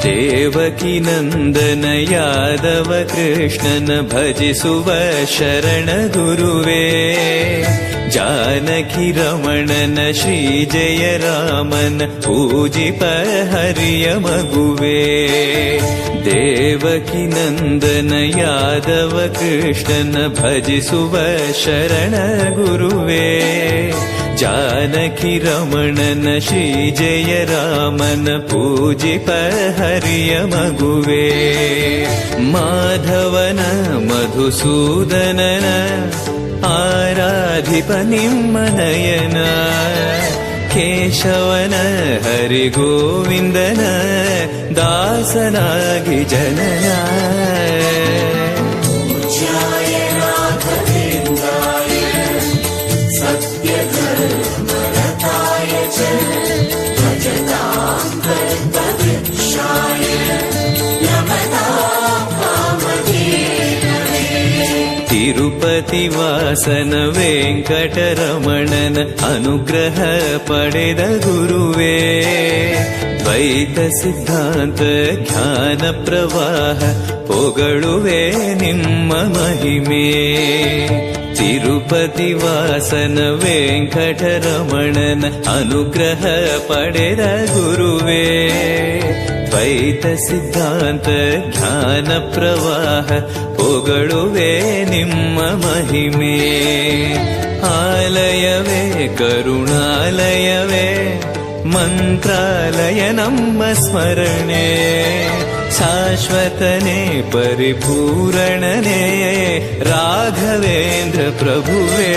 ದೇವಕಿ ನಂದನ ಯಾದವ ಕೃಷ್ಣನ ಭಜಿಸುವ ಶರಣ ಗುರುವೇ, ಜಾನಕಿ ರಮಣನ ಶ್ರೀ ಜಯ ರಾಮನ ಪೂಜಿಪ ಹರಿಯ ಮಗುವೇ. ದೇವಕಿ ನಂದನ ಯಾದವ ಕೃಷ್ಣನ ಭಜಿಸುವ ಶರಣ ಗುರುವೇ, ಜಾನಕಿ ರಮಣನ ಶ್ರೀ ಜಯ ರಾಮನ ಪೂಜಿಪ ಹರಿಯ ಮಗುವೇ. ಮಾಧವನ ಮಧುಸೂದನನ ಆರಾಧಿಪ ನಿಮ್ಮ ನಯನ, ಕೇಶವನ ಹರಿಗೋವಿಂದನ ದಾಸನಾಗಿ ಜನನ. ತಿರುಪತಿ ವಾಸನ ವೆಂಕಟರಮಣನ ಅನುಗ್ರಹ ಪಡೆದ ಗುರುವೇ, ದ್ವೈತ ಸಿದ್ಧಾಂತ ಜ್ಞಾನ ಪ್ರವಾಹ ಪೊಗಳುವೆ ನಿಮ್ಮ ಮಹಿಮೆ. ತಿರುಪತಿ ವಾಸನ ವೆಂಕಟರಮಣನ ಅನುಗ್ರಹ ಪಡೆದ ಗುರುವೇ, ದ್ವೈತ ಸಿದ್ಧಾಂತ ಜ್ಞಾನ ಪ್ರವಾಹ ಪೊಗಳುವೆ ನಿಮ್ಮ ಮಹಿಮೆ. ಆಲಯವೇ ಕರುಣಾಲಯವೇ ಮಂತ್ರಾಲಯ ನಮ್ಮ ಸ್ಮರಣೆ, ಶಾಶ್ವತನೇ ಪರಿಪೂರಣನೇ ರಾಘವೇಂದ್ರ ಪ್ರಭುವೇ.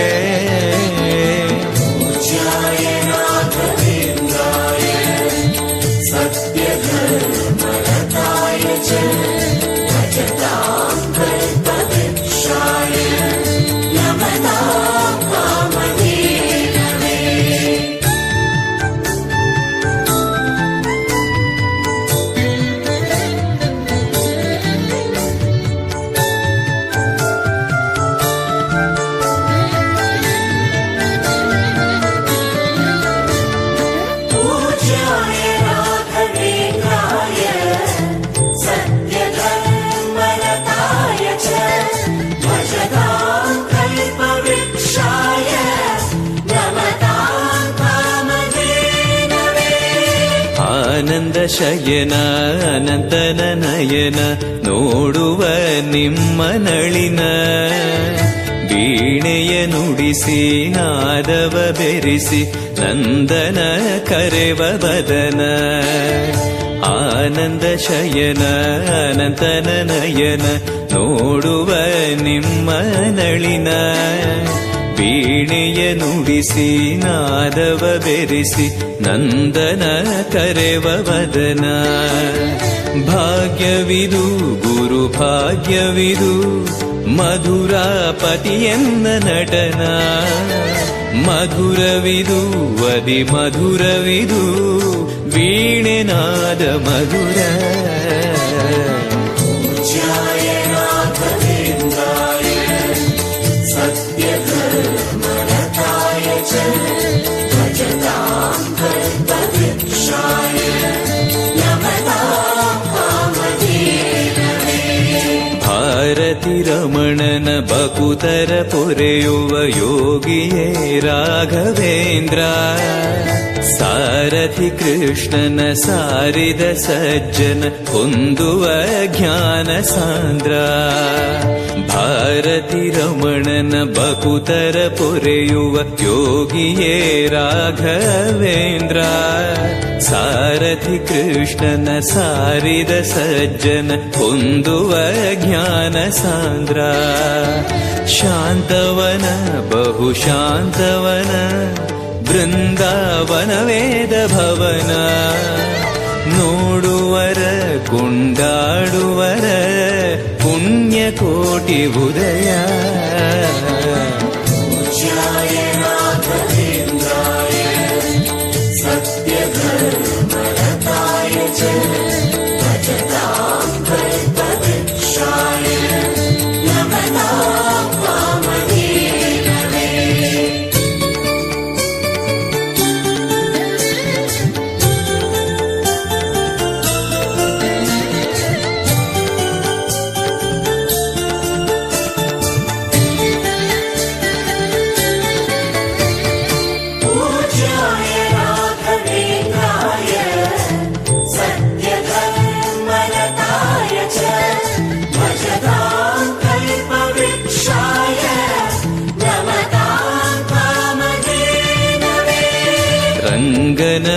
ಆನಂದ ಶಯನ ಅನಂತನ ನಯನ ನೋಡುವ ನಿಮ್ಮ ನಳಿನ, ವೀಣೆಯ ನುಡಿಸಿ ನಾದವ ಬೆರೆಸಿ ನಂದನ ಕರೆವ ಬದನ. ಆನಂದ ಶಯನ ಅನಂತನ ನಯನ ನೋಡುವ ನಿಮ್ಮ ನಳಿನ, ವೀಣೆಯ ನುಡಿಸಿ ನಾದವ ಬೆರೆಸಿ ನಂದನ ಕರೆವ ವದನ. ಭಾಗ್ಯವಿದು ಗುರು ಭಾಗ್ಯವಿದು ಮಧುರಾಪತಿಯನ್ನ ನಟನ, ಮಧುರವಿದು ಅದಿ ಮಧುರವಿದು ವೀಣೆನಾದ ಮಧುರ. ಭಾರತಿ ರಮಣನ ಬಕುತರ ಪೊರೆಯುವ ಯೋಗಿಯೇ ರಾಘವೇಂದ್ರ, ಸಾರಥಿ ಕೃಷ್ಣನ ಸಾರಿದ ಸಜ್ಜನ ಹೊಂದುವ ಜ್ಞಾನ ಸಾಂದ್ರ. ಭಾರತಿ ರಮಣನ ಬಕುತರ ಪೊರೆಯುವ ಯೋಗಿಯೇ ರಾಘವೇಂದ್ರ, ಸಾರಥಿ ಕೃಷ್ಣನ ಸಾರಿದ ಸಜ್ಜನ ಹೊಂದುವ ಜ್ಞಾನ ಸಾಂದ್ರ. ಶಾಂತವನ ಬಹು ಶಾಂತವನ ಬೃಂದಾವನ ವೇದ ಭವನ, ನೋಡುವರ ಕೊಂಡಾಡುವರ ಪುಣ್ಯ ಕೋಟಿ ಉದಯ. ಸತ್ಯ ಧರ್ಮ ರಥಾಯ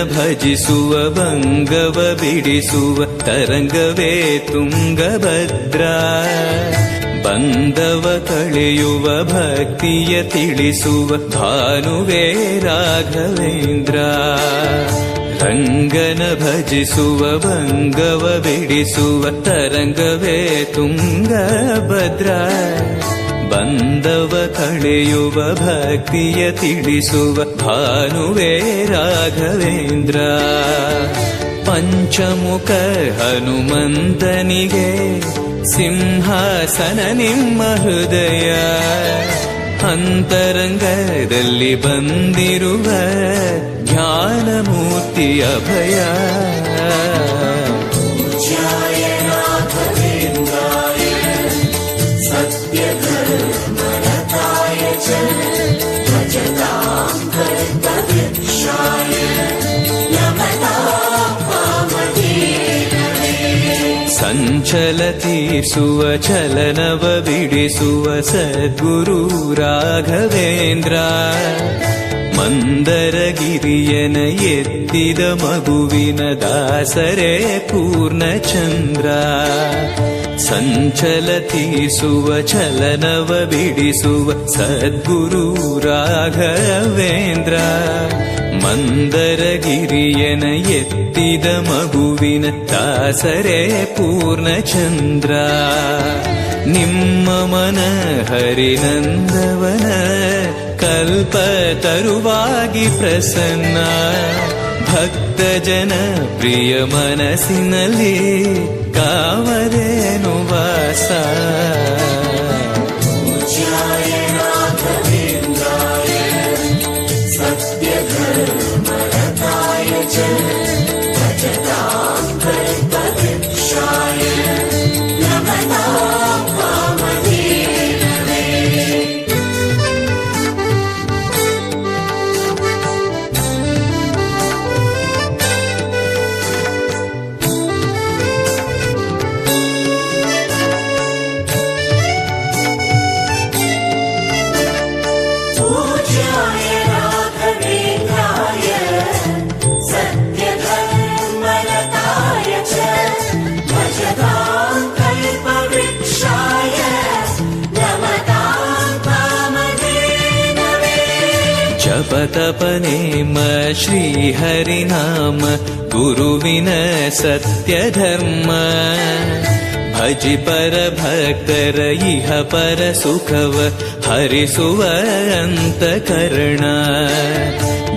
ಭಜಿಸುವ ಭಂಗವ ಬಿಡಿಸುವ ತರಂಗವೇ ತುಂಗಭದ್ರಾ. ಬಂಧವ ಕಳೆಯುವ ಭಕ್ತಿಯ ತಿಳಿಸುವ ಭಾನುವೇ ರಾಘವೇಂದ್ರ. ರಂಗನ ಭಜಿಸುವ ಭಂಗವ ಬಿಡಿಸುವ ತರಂಗವೇ ತುಂಗಭದ್ರಾ. ಬಂಧವ ಕಳೆಯುವ ಭಕ್ತಿಯ ತಿಳಿಸುವ ಭಾನುವೇ ರಾಘವೇಂದ್ರ. ಪಂಚಮುಖ ಹನುಮಂತನಿಗೆ ಸಿಂಹಾಸನ ನಿಮ್ಮ ಹೃದಯ. ಅಂತರಂಗದಲ್ಲಿ ಬಂದಿರುವ ಜ್ಞಾನಮೂರ್ತಿ ಅಭಯ. ಸಂಚಲ ತೀರಿಸುವ ಚಲನವ ಬಿಡಿಸುವ ಸದ್ಗುರು ರಾಘವೇಂದ್ರ. ಮಂದರಗಿರಿಯನ ಎತ್ತಿದ ಮಗುವಿನ ದಾಸರೇ ಪೂರ್ಣಚಂದ್ರ. ಸಂಚಲ ತೀರಿಸುವ ಚಲನವ ಬಿಡಿಸುವ ಸದ್ಗುರು ರಾಘವೇಂದ್ರ. ಮಂದರಗಿರಿಯನ ಎತ್ತಿದ ಮಗುವಿನ ದಾಸರೇ ಪೂರ್ಣಚಂದ್ರ. ನಿಮ್ಮ ಮನ ಹರಿನಂದವನ ಕಲ್ಪ ತರುವಾಗಿ ಪ್ರಸನ್ನ. ಭಕ್ತ ಜನ ಪ್ರಿಯ ಮನಸ್ಸಿನಲ್ಲಿ ಕಾವರೇನು ವಾಸ. ಜಪತಪನೇಮ ಶ್ರೀಹರಿನಾಮ ಗುರುವಿನ ಸತ್ಯಧರ್ಮ. ಭಜಿ ಪರ ಭಕ್ತರ ಇಹ ಪರ ಸುಖವ ಹರಿಸುವ ಅಂತಕರಣ.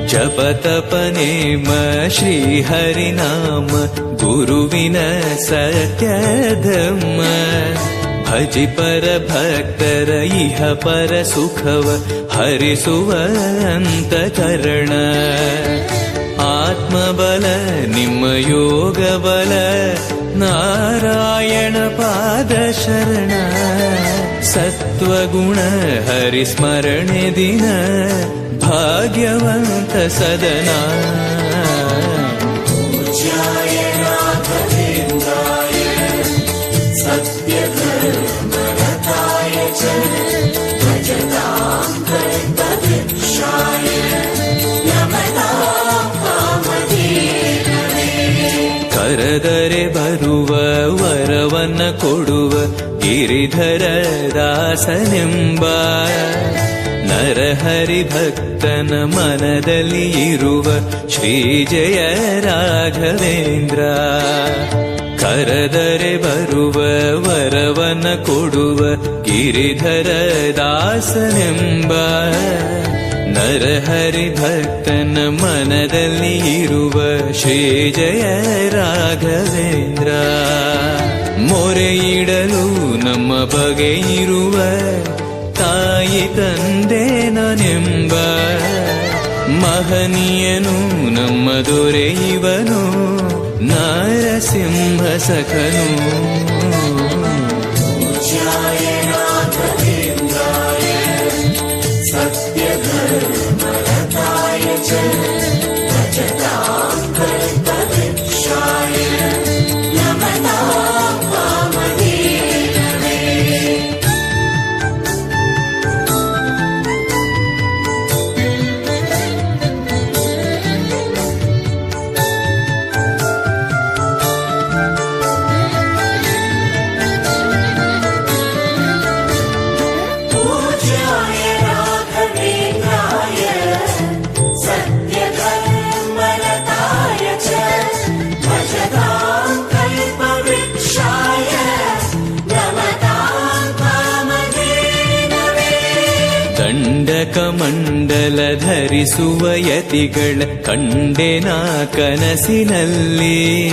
ಜಪತಪನೇಮ ಶ್ರೀಹರಿನಾಮ ಗುರುವಿನ ಸತ್ಯಧರ್ಮ. ಭಜಿ ಪರ ಭಕ್ತರ ಇಹ ಪರ ಸುಖವ ಹರಿಸುವ ಅಂತಕರಣ. ಆತ್ಮಬಲ ನಿಮ್ಮ ಯೋಗ ಬಲ ನಾರಾಯಣ ಪಾದ ಶರಣ. ಸತ್ವಗುಣ ಹರಿಸ್ಮರಣೆ ದಿನ ಭಾಗ್ಯವಂತ ಸದನ. ಕರೆದರೆ ಬರುವ ವರವನ್ನ ಕೊಡುವ ಗಿರಿಧರ ದಾಸನೆಂಬ. ನರಹರಿ ಭಕ್ತನ ಮನದಲ್ಲಿ ಇರುವ ಶ್ರೀ ಜಯ ರಾಘವೇಂದ್ರ. ಕರೆದರೆ ಬರುವ ವರವನ್ನ ಕೊಡುವ ಗಿರಿಧರ ದಾಸನೆಂಬ. ನರಹರಿ ಭಕ್ತನ ಮನದಲ್ಲಿ ಇರುವ ಶ್ರೀ ಜಯ ರಾಘವೇಂದ್ರ. ಮೊರೆಯಿಡಲು ನಮ್ಮ ಬಗೆ ಇರುವ ತಾಯಿ ತಂದೆ ನಾನೆಂಬ. ಮಹನೀಯನು ನಮ್ಮ ದೊರೆ ಇವನು ನರಸಿಂಹ ಸಖನು. ಕಮಂಡಲ ಧರಿಸುವ ಯತಿಗಳ ಕಂಡೆನ ಕನಸಿನಲ್ಲಿ.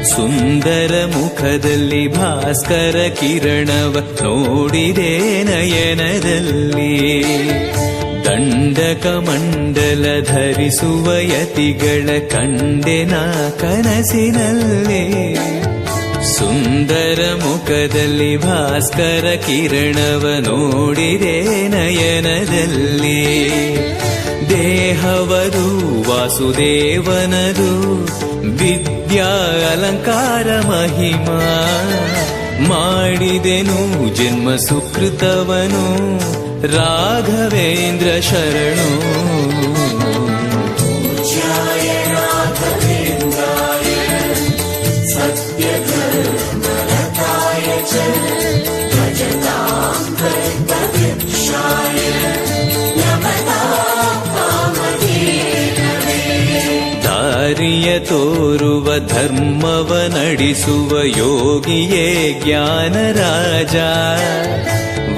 ಸುಂದರ ಮುಖದಲ್ಲಿ ಭಾಸ್ಕರ ಕಿರಣವ ನೋಡಿದೆ ನಯನದಲ್ಲಿ. ದಂಡಕಮಂಡಲ ಧರಿಸುವ ಯತಿಗಳ ಕಂಡೆನ ಕನಸಿನಲ್ಲಿ. ಸುಂದರ ಮುಖದಲ್ಲಿ ಭಾಸ್ಕರ ಕಿರಣವ ನೋಡಿದೆ ನಯನದಲ್ಲಿ. ದೇಹವದು ವಾಸುದೇವನದು ವಿದ್ಯಾ ಅಲಂಕಾರ ಮಹಿಮಾ. ಮಾಡಿದೆನು ಜನ್ಮ ಸುಕೃತವನು ರಾಘವೇಂದ್ರ ಶರಣು. ದಾರಿಯ ತೋರುವ ಧರ್ಮವ ನಡೆಸುವ ಯೋಗಿಯೇ ಜ್ಞಾನರಾಜ.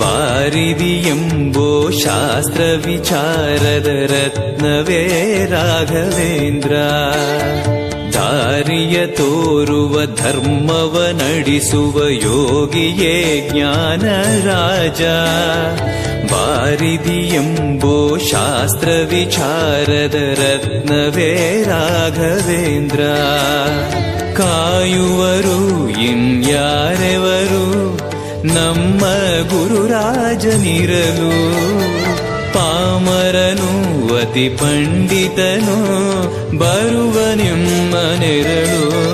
ವಾರಿದಿ ಎಂಬೋ ಶಾಸ್ತ್ರ ವಿಚಾರದ ರತ್ನವೇ ರಾಘವೇಂದ್ರ. ದಾರಿಯ ತೋರುವ ಧರ್ಮವ ನಡೆಸುವ ಯೋಗಿಯೇ ಜ್ಞಾನರಾಜ. ವಾರಿದಿ ಎಂಬೋ ಶಾಸ್ತ್ರ ವಿಚಾರದ ರತ್ನವೇ ರಾಘವೇಂದ್ರ. ಕಾಯುವರು ಇನ್ಯಾರೆವರು ನಮ್ಮ ಗುರುರಾಜನಿರಲು. ಪಾಮರನು ಅತಿ ಪಂಡಿತನು ಬರುವ ನಿಮ್ಮ ನೆರಳು.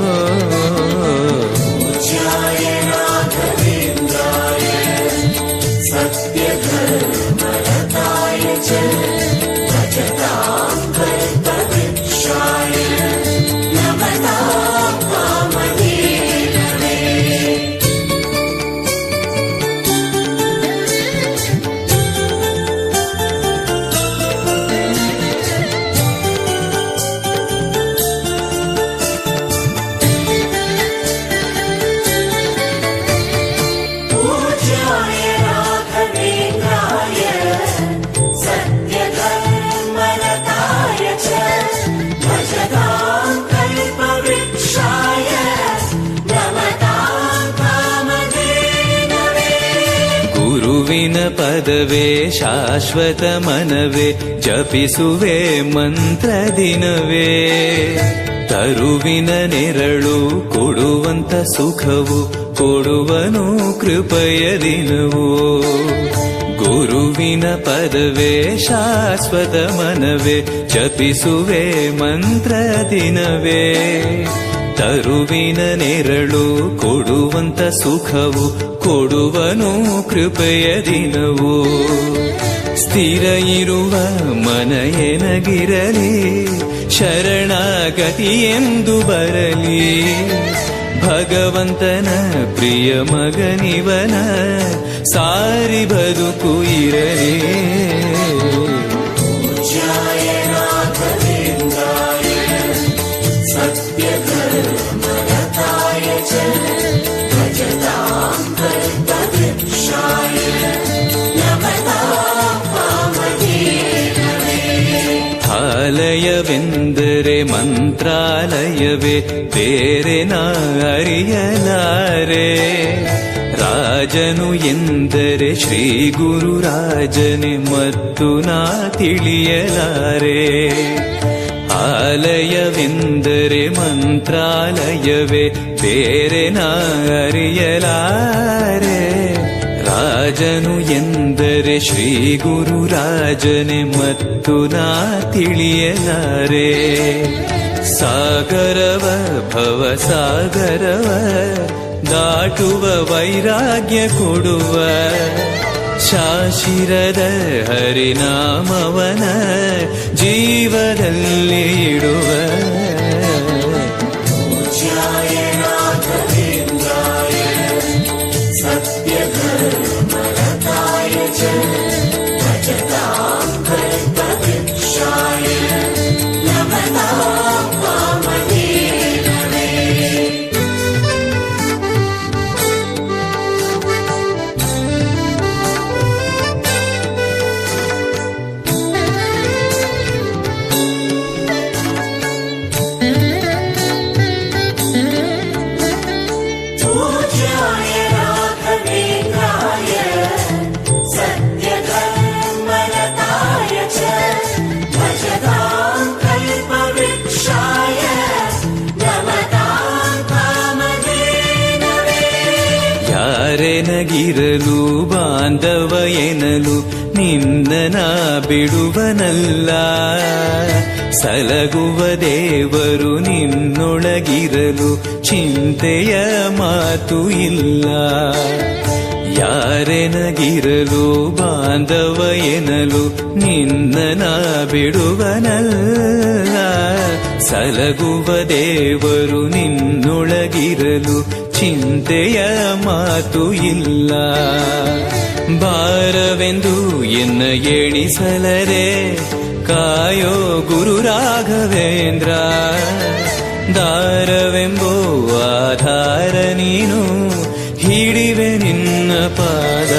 ಗುರುವಿನ ಪದವೇ ಶಾಶ್ವತ ಮನವೇ ಜಪಿಸುವೆ ಮಂತ್ರ ದಿನವೇ. ತರುವಿನ ನೆರಳು ಕೊಡುವಂತ ಸುಖವು ಕೊಡುವನು ಕೃಪೆಯ ದಿನವು. ಗುರುವಿನ ಪದವೇ ಶಾಶ್ವತ ಮನವೇ ಜಪಿಸುವೆ ಮಂತ್ರ ದಿನವೇ. ತರುವಿನ ನೆರಳು ಕೊಡುವಂತ ಸುಖವು ಕೊಡುವನು ಕೃಪೆಯ ದಿನವು. ಸ್ಥಿರ ಇರುವ ಮನ ಎನಗಿರಲಿ ಶರಣಾಗತಿ ಎಂದು ಬರಲಿ. ಭಗವಂತನ ಪ್ರಿಯ ಮಗನಿವನ ಸಾರಿ ಬದುಕು ಇರಲಿ. ಆಲಯವೆಂದರೆ ಮಂತ್ರಾಲಯವೇ ಬೇರೆ ನಾ ಅರಿಯಲಾರೆ. ರಾಜನು ಎಂದರೆ ಶ್ರೀ ಗುರುರಾಜನೇ ಮತ್ತು ನಾ ತಿಳಿಯಲಾರೆ. ಆಲಯವೆಂದರೆ ಮಂತ್ರಾಲಯವೇ ಬೇರೆ ನಾ ಅರಿಯಲಾರೆ. ರಾಜನು ಎಂದರೆ ಶ್ರೀ ಗುರುರಾಜನೇ ಮತ್ತು ನಾ ತಿಳಿಯಲಾರೆ. ಸಾಗರವ ಭವ ಸಾಗರವ ದಾಟುವ ವೈರಾಗ್ಯ ಕೊಡುವ ಶಾಶಿರದ ಹರಿನಾಮವನ ಜೀವದಲ್ಲಿ ಇಡುವ. ಯಾರೆನಗಿರಲು ಬಾಂಧವ ಎನಲು ನಿನ್ನ ಬಿಡುವನಲ್ಲ. ಸಲಗುವ ದೇವರು ನಿನ್ನೊಳಗಿರಲು ಚಿಂತೆಯ ಮಾತು ಇಲ್ಲ. ಯಾರೆನಗಿರಲು ಬಾಂಧವ ಎನಲು ನಿನ್ನ ಬಿಡುವನಲ್ಲ. ಸಲಗುವ ದೇವರು ನಿನ್ನೊಳಗಿರಲು ಚಿಂತೆಯ ಮಾತು ಇಲ್ಲ. ಭಾರವೆಂದು ಎನ್ನ ಎಣಿಸಲರೆ ಕಾಯೋ ಗುರು ರಾಘವೇಂದ್ರ. ದಾರವೆಂಬೋ ಆಧಾರ ನೀನು ಹಿಡಿವೆ ನಿನ್ನ ಪಾದ.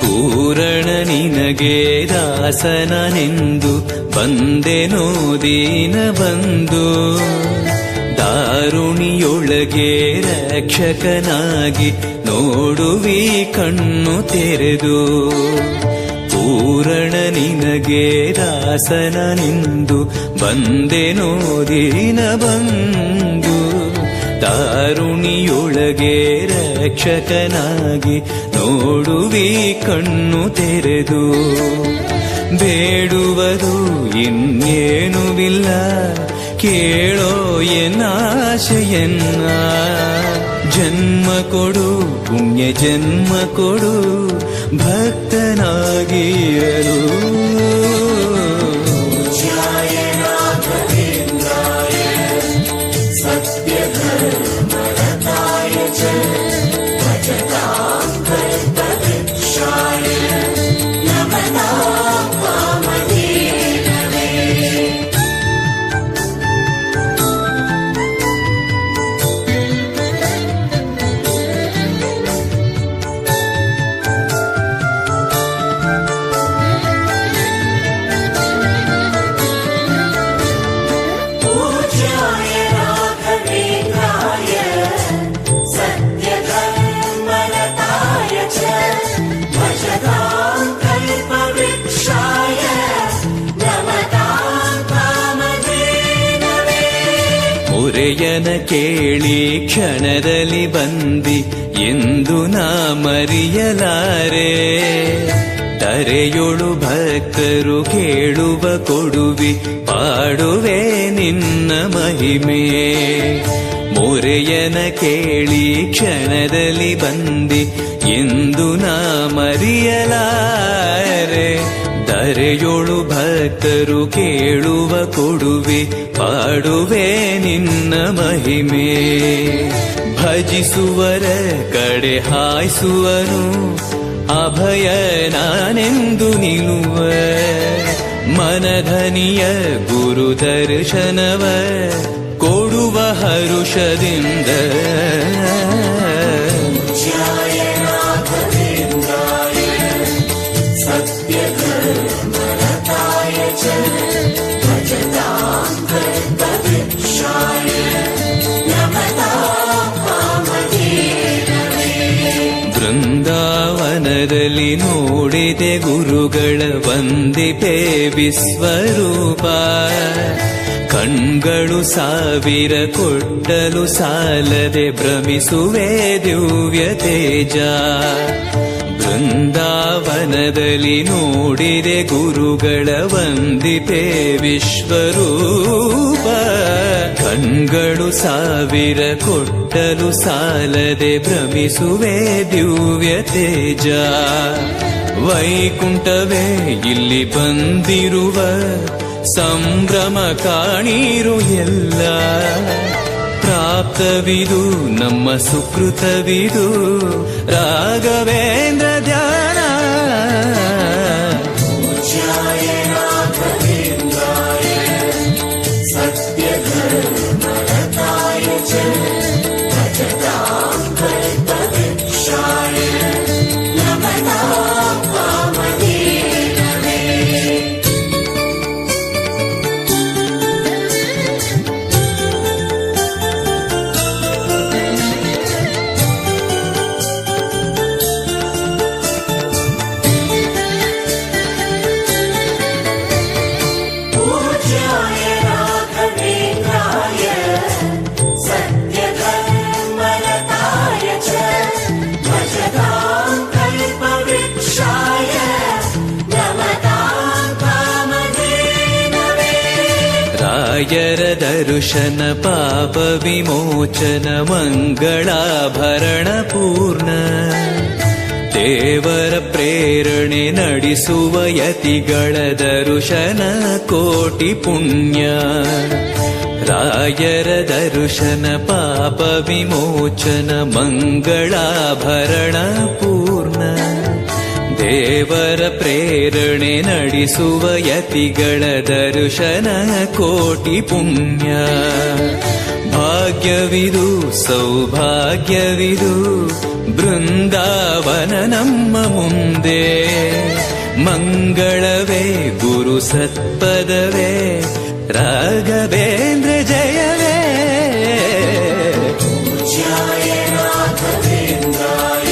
ಪೂರಣ ನಿನಗೆ ದಾಸನನೆಂದು ಬಂದೆನೋ ದೀನ ಬಂದು. ದಾರುಣಿಯೊಳಗೆ ರಕ್ಷಕನಾಗಿ ನೋಡುವಿ ಕಣ್ಣು ತೆರೆದು. ಪೂರಣ ನಿನಗೆ ದಾಸನನೆಂದು ಬಂದೆನೋ ದೀನ ಬಂದು. ದಾರುಣಿಯೊಳಗೆ ರಕ್ಷಕನಾಗಿ ನೋಡುವಿ ಕಣ್ಣು ತೆರೆದು. ಬೇಡುವುದು ಇನ್ನೇನುವಿಲ್ಲ ಕೇಳೋ ಎನ್ನಾಶೆಯನ್ನ. ಜನ್ಮ ಕೊಡು ಪುಣ್ಯ ಜನ್ಮ ಕೊಡು ಭಕ್ತನಾಗಿರಲು. ಮೊರೆಯನ ಕೇಳಿ ಕ್ಷಣದಲ್ಲಿ ಬಂದಿ ಎಂದು ನಾ ಮರೆಯಲಾರೆ. ತರೆಯೊಳು ಭಕ್ತರು ಕೇಳುವ ಕೊಡುವಿ ಪಾಡುವೆ ನಿನ್ನ ಮಹಿಮೆ. ಮೊರೆಯನ ಕೇಳಿ ಕ್ಷಣದಲ್ಲಿ ಬಂದಿ ಎಂದು ನಾ ಮರೆಯಲಾರೆ. ತರೆಯೊಳು ಭಕ್ತರು ಕೇಳುವ ಕೊಡುವೆ ಪಾಡುವೆ ನಿನ್ನ ಮಹಿಮೆ. ಭಜಿಸುವರ ಕಡೆ ಹಾಯಿಸುವನು ಅಭಯ ನಾನೆಂದು ನಿಲ್ಲುವ. ಮನಧನಿಯ ಗುರು ದರ್ಶನವ ಕೊಡುವ ಹರುಷದಿಂದ. ಬೃಂದಾವನದಲ್ಲಿ ನೋಡಿದೆ ಗುರುಗಳ ವಂದಿಪೆ ವಿಶ್ವರೂಪ. ಕಣ್ಗಳು ಸಾವಿರ ಕೊಟ್ಟಲು ಸಾಲದೆ ಭ್ರಮಿಸುವೆ ದಿವ್ಯ ತೇಜ. ಬೃಂದಾವನದಲ್ಲಿ ನೋಡಿದೆ ಗುರುಗಳ ವಂದಿಪೆ ವಿಶ್ವರೂಪ. ಕಣ್ಗಳು ಸಾವಿರ ಕೊಟ್ಟಲು ಸಾಲದೆ ಭ್ರಮಿಸುವೆ ದಿವ್ಯ ತೇಜ. ವೈಕುಂಠವೇ ಇಲ್ಲಿ ಬಂದಿರುವ ಸಂಭ್ರಮ ಕಾಣಿರು ಎಲ್ಲ. ಪ್ರಾಪ್ತವಿದು ನಮ್ಮ ಸುಕೃತವಿದು ರಾಘವೇಂದ್ರ ಧ್ಯಾನ. ದರ್ಶನ ಪಾಪ ವಿಮೋಚನ ಮಂಗಳಾಭರಣ ಪೂರ್ಣ ದೇವರ ಪ್ರೇರಣೆ ನಡೆಸುವ ಯತಿಗಳ ದರ್ಶನ ಕೋಟಿ ಪುಣ್ಯ ರಾಯರ ದರ್ಶನ ಪಾಪ ವಿಮೋಚನ ಮಂಗಳಾಭರಣ ಪೂರ್ಣ ದೇವರ ಪ್ರೇರಣೆ ನಡೆಸುವ ಯತಿಗಳ ದರ್ಶನ ಕೋಟಿ ಪುಣ್ಯ ಭಾಗ್ಯವಿದು ಸೌಭಾಗ್ಯವಿದು ಬೃಂದಾವನ ನಮ್ಮ ಮುಂದೆ ಮಂಗಳವೇ ಗುರು ಸತ್ಪದವೇ ರಾಘವೇಂದ್ರ ಜಯವೇ पूज्याय राघवेन्द्राय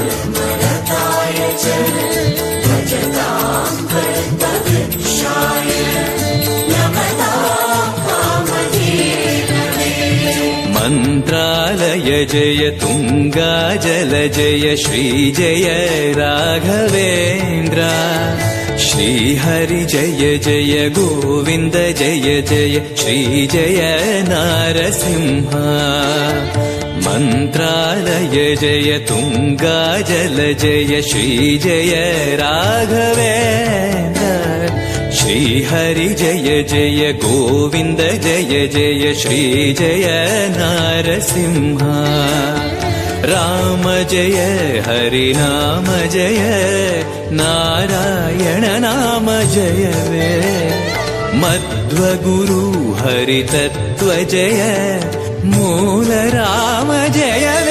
सत्यधर्मरताय च भजतां कल्पवृक्षाय नमतां कामधेनवे ಮಂತ್ರಾಲಯ ಜಯ ತುಂಗಾ ಜಲ ಜಯ ಶ್ರೀ ಜಯ ರಾಘವೇಂದ್ರ ಶ್ರೀಹರಿ ಜಯ ಜಯ ಗೋವಿಂದ ಜಯ ಜಯ ಶ್ರೀ ಜಯ ನಾರಸಿಂಹ ಮಂತ್ರಾಲಯ ಜಯ ತುಂಗಾ ಜಲ ಜಯ ಶ್ರೀ ಜಯ ರಾಘವೇಂದ್ರ ಶ್ರೀಹರಿ ಜಯ ಜಯ ಗೋವಿಂದ ಜಯ ಜಯ ಶ್ರೀ ಜಯ ನಾರಸಿಂಹ ರಾಮ ಜಯ ಹರಿ ನಾಮ ಜಯ ನಾರಾಯಣ ನಾಮ ಜಯವೇ ಮಧ್ವಗುರು ಹರಿ ತತ್ವ ಜಯ ಮೂಲ ರಾಮ ಜಯವೇ